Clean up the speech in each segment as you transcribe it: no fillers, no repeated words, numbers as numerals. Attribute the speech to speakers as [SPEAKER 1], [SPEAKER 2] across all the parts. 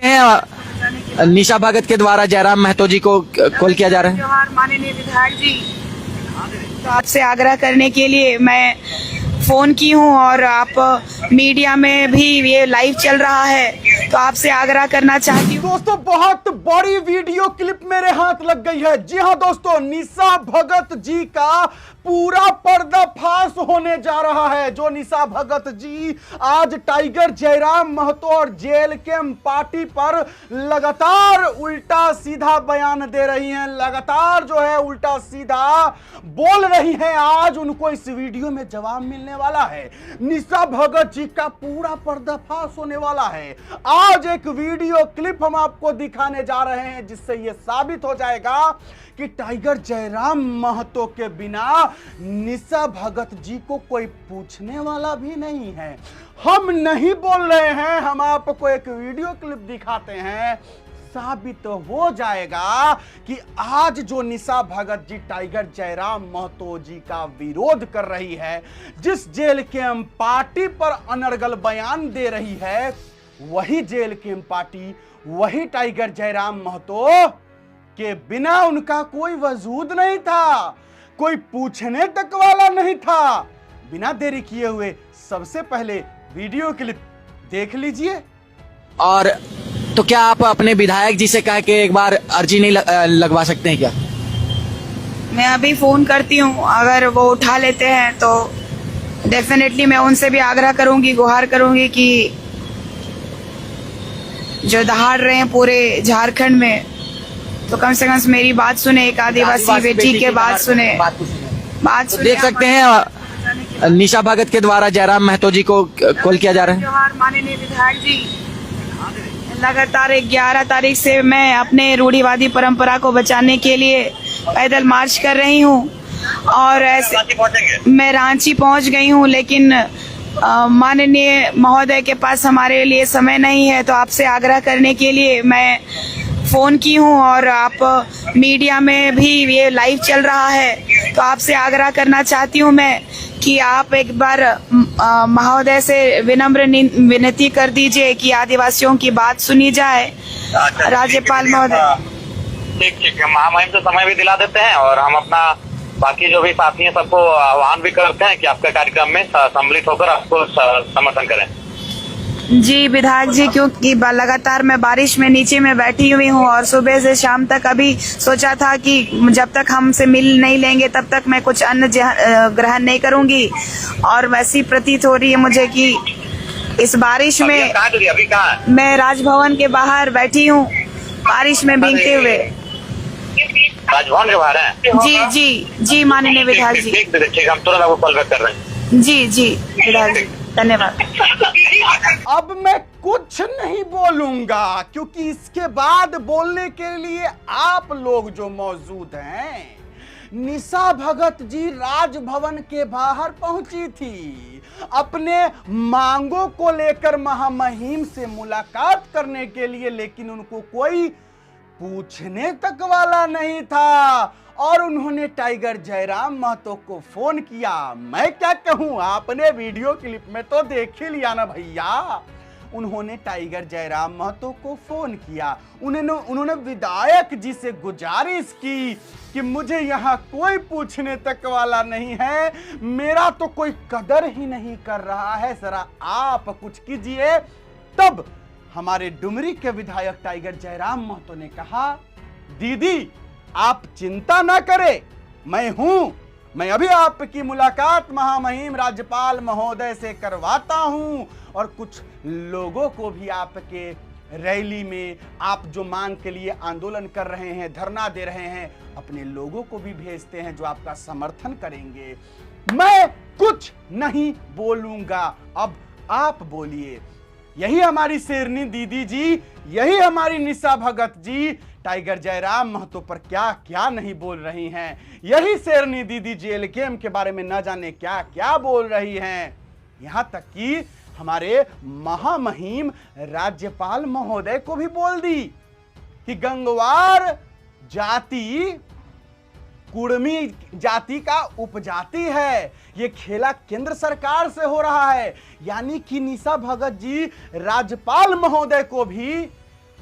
[SPEAKER 1] हैं निशा भगत के द्वारा जयराम महतो जी को कॉल किया जा रहा है।
[SPEAKER 2] जोहार माननीय विधायक जी, तो आपसे आग्रह करने के लिए मैं फोन की हूं और आप मीडिया में भी ये लाइव चल रहा है, तो आपसे आग्रह करना चाहती हूँ।
[SPEAKER 3] दोस्तों बहुत बड़ी वीडियो क्लिप मेरे हाथ लग गई है। जी हां दोस्तों, निशा भगत जी का पूरा पर्दाफाश होने जा रहा है। जो निशा भगत जी आज टाइगर जयराम महतो और जेएलके पार्टी पर लगातार उल्टा सीधा बयान दे रही हैं, लगातार जो है उल्टा सीधा बोल रही हैं, आज उनको इस वीडियो में जवाब मिलने वाला है। निशा भगत जी का पूरा पर्दाफाश होने वाला है। आज एक वीडियो क्लिप हम आपको दिखाने जा रहे हैं जिससे यह साबित हो जाएगा कि टाइगर जयराम महतो के बिना निशा भगत जी को कोई पूछने वाला भी नहीं है। हम नहीं बोल रहे हैं, हम आपको एक वीडियो क्लिप दिखाते हैं, साबित हो जाएगा कि आज जो निशा भगत जी टाइगर जयराम महतो जी का विरोध कर रही है, जिस जेएलके पार्टी पर अनर्गल बयान दे रही है, वही जेएलके पार्टी, वही टाइगर जयराम महतो के बिना उनका कोई वजूद नहीं था, कोई पूछने तक वाला नहीं था। बिना देरी किए हुए सबसे पहले वीडियो क्लिप देख लीजिए।
[SPEAKER 1] और तो क्या आप अपने विधायक जी से कह के एक बार अर्जी नहीं लगवा सकते हैं क्या?
[SPEAKER 2] मैं अभी फोन करती हूँ, अगर वो उठा लेते हैं तो डेफिनेटली मैं उनसे भी आग्रह करूंगी, गुहार करूंगी कि जो दहाड़ रहे हैं पूरे झारखंड में, तो कम से कम मेरी बात सुने, एक आदिवासी बेटी के बात सुने, बात सुने।
[SPEAKER 1] देख सकते हैं निशा भगत के द्वारा जयराम महतो जी को कॉल किया जा रहा है।
[SPEAKER 2] जोहार माननीय विधायक जी, लगातार 11 तारीख से मैं अपने रूढ़िवादी परंपरा को बचाने के लिए पैदल मार्च कर रही हूँ और ऐसे मैं रांची पहुँच गई हूँ, लेकिन माननीय महोदय के पास हमारे लिए समय नहीं है, तो आपसे आग्रह करने के लिए मैं फोन की हूँ और आप मीडिया में भी ये लाइव चल रहा है, तो आपसे आग्रह करना चाहती हूँ मैं कि आप एक बार महोदय से विनम्र विनती कर दीजिए कि आदिवासियों की बात सुनी जाए। राज्यपाल महोदय,
[SPEAKER 4] ठीक है, महामहिम से समय भी दिला देते हैं और हम अपना बाकी जो भी साथी हैं सबको आह्वान भी करते हैं कि आपके कार्यक्रम में सम्मिलित होकर आपको समर्थन करें।
[SPEAKER 2] जी विधायक जी, क्योंकि लगातार मैं बारिश में नीचे में बैठी हुई हूँ और सुबह से शाम तक अभी सोचा था कि जब तक हमसे मिल नहीं लेंगे तब तक मैं कुछ अन्न ग्रहण नहीं करूंगी, और वैसी प्रतीत हो रही है मुझे कि इस बारिश में
[SPEAKER 4] अभी कहाँ? मैं
[SPEAKER 2] राजभवन के बाहर बैठी हूँ बारिश में भीगते हुए।
[SPEAKER 4] राजभवन के बाहर हैं?
[SPEAKER 2] जी जी जी माननीय विधायक जी।
[SPEAKER 4] ठीक, हम तुरंत आपको कॉल बैक कर रहे हैं।
[SPEAKER 2] जी जी विधायक जी, धन्यवाद।
[SPEAKER 3] अब मैं कुछ नहीं बोलूंगा क्योंकि इसके बाद बोलने के लिए आप लोग जो मौजूद हैं। निशा भगत जी राजभवन के बाहर पहुंची थी अपने मांगों को लेकर महामहिम से मुलाकात करने के लिए, लेकिन उनको कोई पूछने तक वाला नहीं था और उन्होंने टाइगर जयराम महतो को फोन किया। मैं क्या कहूं, आपने वीडियो क्लिप में तो देख ही लिया ना भैया। उन्होंने टाइगर जयराम महतो को फोन किया, उन्होंने विधायक जी से गुजारिश की कि मुझे यहाँ कोई पूछने तक वाला नहीं है, मेरा तो कोई कदर ही नहीं कर रहा है, जरा आप कुछ कीजिए। तब हमारे डुमरी के विधायक टाइगर जयराम महतो ने कहा, दीदी आप चिंता ना करें, मैं हूं, मैं अभी आपकी मुलाकात महामहिम राज्यपाल महोदय से करवाता हूं और कुछ लोगों को भी आपके रैली में आप जो मांग के लिए आंदोलन कर रहे हैं, धरना दे रहे हैं, अपने लोगों को भी भेजते हैं जो आपका समर्थन करेंगे। मैं कुछ नहीं बोलूंगा, अब आप बोलिए। यही हमारी शेरनी दीदी जी, यही हमारी निशा भगत जी टाइगर जयराम महतो पर क्या क्या नहीं बोल रही हैं। यही शेरनी दीदी जेएलके के बारे में न जाने क्या क्या बोल रही हैं। यहां तक कि हमारे महामहिम राज्यपाल महोदय को भी बोल दी कि गंगवार जाति कुड़मी जाति का उपजाति है, ये खेला केंद्र सरकार से हो रहा है। यानी कि निशा भगत जी राज्यपाल महोदय को भी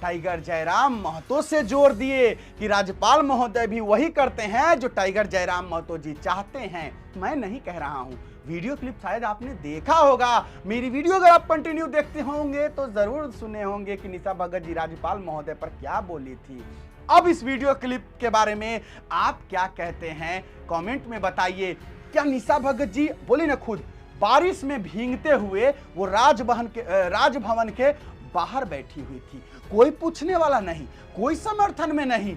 [SPEAKER 3] टाइगर जयराम महतो से जोड़ दिए कि राज्यपाल महोदय भी वही करते हैं जो टाइगर जयराम महतो जी चाहते हैं। मैं नहीं कह रहा हूं, वीडियो क्लिप शायद आपने देखा होगा। मेरी वीडियो अगर आप कंटिन्यू देखते होंगे तो जरूर सुने होंगे कि निशा भगत जी राज्यपाल महोदय पर क्या बोली थी। अब इस वीडियो क्लिप के बारे में आप क्या कहते हैं कमेंट में बताइए। क्या निशा भगत जी बोली ना खुद, बारिश में भीगते हुए वो राजभवन के बाहर बैठी हुई थी, कोई पूछने वाला नहीं, कोई समर्थन में नहीं।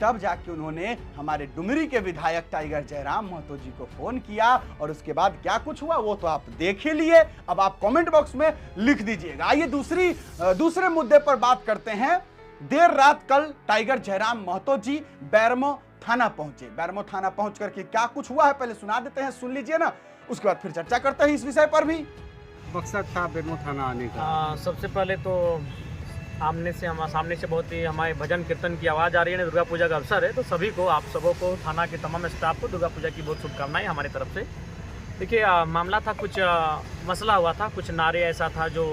[SPEAKER 3] तब जाके उन्होंने हमारे डुमरी के विधायक टाइगर जयराम महतो जी को फोन किया और उसके बाद क्या कुछ हुआ वो तो आप देख ही लिए। अब आप कमेंट बॉक्स में लिख दीजिएगा। आइए दूसरे मुद्दे पर बात करते हैं। देर रात कल टाइगर जयराम महतो जी बैरमो थाना पहुंचे। बैरमो थाना पहुंच करके क्या कुछ हुआ है पहले सुना देते हैं, सुन लीजिए ना, उसके बाद फिर चर्चा करते हैं इस विषय पर भी।
[SPEAKER 5] मकसद था बैरमो थाना आने का?
[SPEAKER 6] सबसे पहले तो सामने से बहुत ही हमारे भजन कीर्तन की आवाज़ आ रही है। दुर्गा पूजा का अवसर है तो सभी को, आप सबों को, थाना के तमाम स्टाफ को दुर्गा पूजा की बहुत शुभकामनाएं हमारी तरफ से। देखिए मामला था, कुछ मसला हुआ था, कुछ नारे ऐसा था जो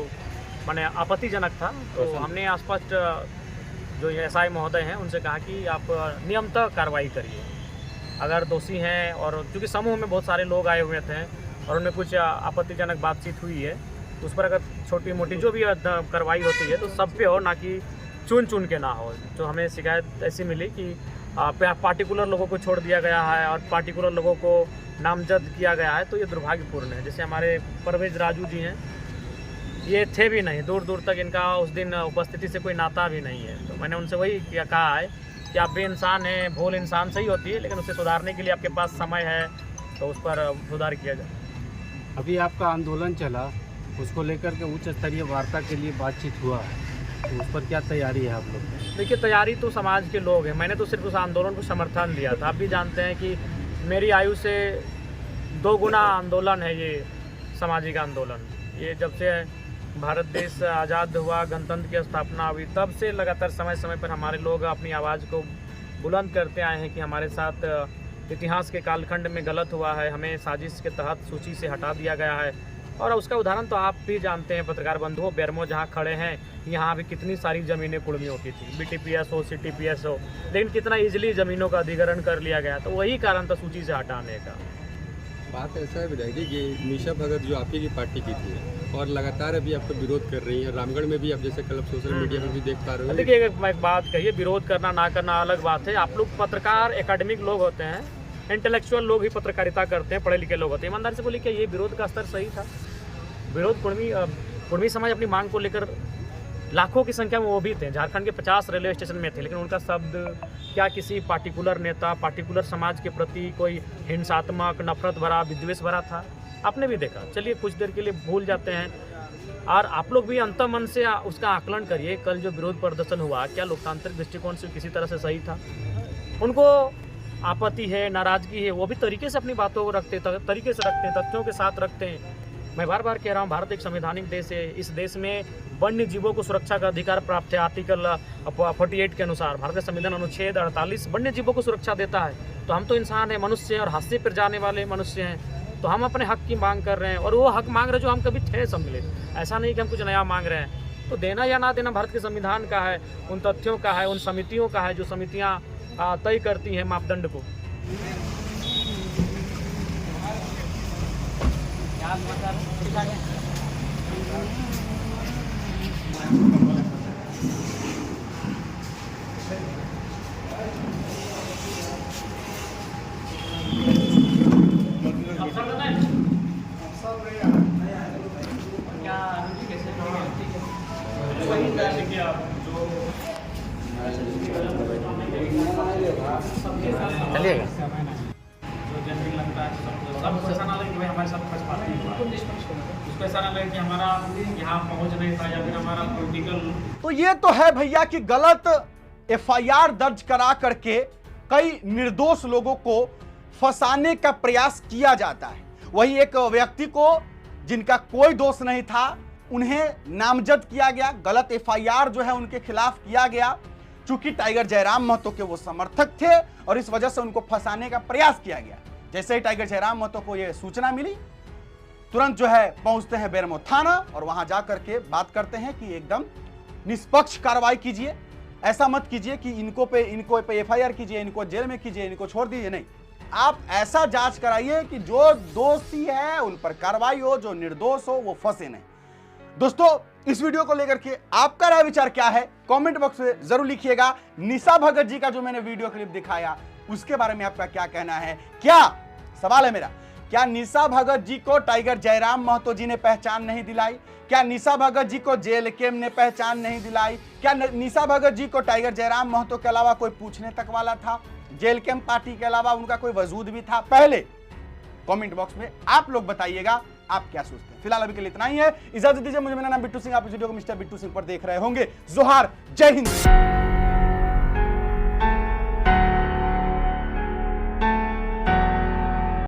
[SPEAKER 6] माने आपत्तिजनक था। तो हमने आसपास जो एसआई महोदय हैं उनसे कहा कि आप नियमतः कार्रवाई करिए अगर दोषी हैं। और चूँकि समूह में बहुत सारे लोग आए हुए थे और उनमें कुछ आपत्तिजनक बातचीत हुई है, उस पर अगर छोटी मोटी जो भी कार्रवाई होती है तो सब पे हो, ना कि चुन के ना हो। जो हमें शिकायत ऐसी मिली कि पार्टिकुलर लोगों को छोड़ दिया गया है और पार्टिकुलर लोगों को नामजद किया गया है, तो ये दुर्भाग्यपूर्ण है। जैसे हमारे परवेज राजू जी हैं, ये थे भी नहीं, दूर दूर तक इनका उस दिन उपस्थिति से कोई नाता भी नहीं है। तो मैंने उनसे वही कहा है कि आप भी इंसान हैं, भूल इंसान से ही होती है, लेकिन उसे सुधारने के लिए आपके पास समय है तो उस पर सुधार किया जाए।
[SPEAKER 5] अभी आपका आंदोलन चला, उसको लेकर के उच्च स्तरीय वार्ता के लिए बातचीत हुआ है, तो उस पर क्या तैयारी है आप लोग?
[SPEAKER 6] देखिए तैयारी तो समाज के लोग हैं, मैंने तो सिर्फ उस आंदोलन को समर्थन दिया था। आप भी जानते हैं कि मेरी आयु से 2 गुना आंदोलन है ये सामाजिक आंदोलन। ये जब से भारत देश आज़ाद हुआ, गणतंत्र की स्थापना हुई, तब से लगातार समय समय पर हमारे लोग अपनी आवाज़ को बुलंद करते आए हैं कि हमारे साथ इतिहास के कालखंड में गलत हुआ है, हमें साजिश के तहत सूची से हटा दिया गया है। और उसका उदाहरण तो आप भी जानते हैं पत्रकार बंधुओं, बैरमो जहाँ खड़े हैं यहाँ भी कितनी सारी ज़मीनें कुड़मी होती थी, बीटीपीएस हो, सीटीपीएस हो, लेकिन कितना इजीली ज़मीनों का अधिग्रहण कर लिया गया। तो वही कारण था सूची से हटाने का।
[SPEAKER 7] बात ऐसा है विधायक जी कि निशा भगत जो आपकी की पार्टी की थी और लगातार अभी आपका विरोध कर रही है, रामगढ़ में भी आप जैसे कल सोशल मीडिया पर भी देख पा रहे हो।
[SPEAKER 6] देखिए एक बात कहिए, विरोध करना ना करना अलग बात है। आप लोग पत्रकार एकेडमिक लोग होते हैं, इंटेलेक्चुअल लोग ही पत्रकारिता करते हैं, पढ़े लिखे लोग होते हैं। ईमानदारी से बोलिए क्या ये विरोध का स्तर सही था? विरोध कुर्मी समाज अपनी मांग को लेकर लाखों की संख्या में वो भी थे, झारखंड के 50 रेलवे स्टेशन में थे, लेकिन उनका शब्द क्या किसी पार्टिकुलर नेता, पार्टिकुलर समाज के प्रति कोई हिंसात्मक, नफरत भरा, विद्वेष भरा था? आपने भी देखा। चलिए कुछ देर के लिए भूल जाते हैं और आप लोग भी अंतर्मन से उसका आकलन करिए। कल जो विरोध प्रदर्शन हुआ क्या लोकतांत्रिक दृष्टिकोण से किसी तरह से सही था? उनको आपत्ति है, नाराजगी है, वो भी तरीके से अपनी बातों को रखते हैं, तथ्यों के साथ रखते हैं। मैं बार बार कह रहा हूँ, भारत एक संवैधानिक देश है। इस देश में वन्य जीवों को सुरक्षा का अधिकार प्राप्त है। आर्टिकल 48 के अनुसार भारत का संविधान अनुच्छेद 48 वन्य जीवों को सुरक्षा देता है। तो हम तो इंसान हैं, मनुष्य हैं और हाथ से फिर जाने वाले मनुष्य हैं। तो हम अपने हक की मांग कर रहे हैं और वो हक मांग रहे हैं जो हम कभी थे सम्मिलित। ऐसा नहीं कि हम कुछ नया मांग रहे हैं। तो देना या ना देना भारत के संविधान का है, उन तथ्यों का है, उन समितियों का है जो समितियाँ तय करती हैं मापदंड को। चलिएगा सब ऐसा ना लगे कि भाई हमारे साथ पक्षपाती हुआ, उसको ऐसा ना लगे कि हमारा यहाँ पहुँच नहीं था या फिर हमारा पॉलिटिकल।
[SPEAKER 3] तो ये तो है भैया कि गलत एफआईआर दर्ज करा करके कई निर्दोष लोगों को फंसाने का प्रयास किया जाता है। वही एक व्यक्ति को जिनका कोई दोष नहीं था उन्हें नामजद किया गया, गलत एफआईआर जो है उनके खिलाफ किया गया। चूंकि टाइगर जयराम महतो के वो समर्थक थे और इस वजह से उनको फंसाने का प्रयास किया गया। जैसे ही टाइगर जयराम महतो को यह सूचना मिली, तुरंत जो है पहुंचते हैं बैरमो थाना और वहां जाकर के बात करते हैं कि एकदम निष्पक्ष कार्रवाई कीजिए। ऐसा मत कीजिए कि इनको पे एफआईआर कीजिए, इनको जेल में कीजिए, इनको छोड़ दीजिए। नहीं, आप ऐसा जांच कराइए कि जो दोषी है उन पर कार्रवाई हो, जो निर्दोष हो वो फंसे नहीं। दोस्तों, इस वीडियो को लेकर के आपका राय विचार क्या है कमेंट बॉक्स में जरूर लिखिएगा। निशा भगत जी का जो मैंने वीडियो क्लिप दिखाया उसके बारे में आपका क्या कहना है? क्या सवाल है मेरा, क्या निशा भगत जी को टाइगर जयराम महतो जी ने पहचान नहीं दिलाई? क्या निशा भगत जी को जेएलकेएम ने पहचान नहीं दिलाई? क्या निशा भगत जी को टाइगर जयराम महतो के अलावा कोई पूछने तक वाला था? जेएलकेएम पार्टी के अलावा उनका कोई वजूद भी था? पहले कमेंट बॉक्स में आप लोग बताइएगा आप क्या सोचते हैं। फिलहाल अभी के लिए इतना ही है, इजाजत दीजिए। मुझे मेरा नाम बिट्टू सिंह, आप इस वीडियो को मिस्टर बिट्टू सिंह पर देख रहे होंगे। जोहार, जय हिंद।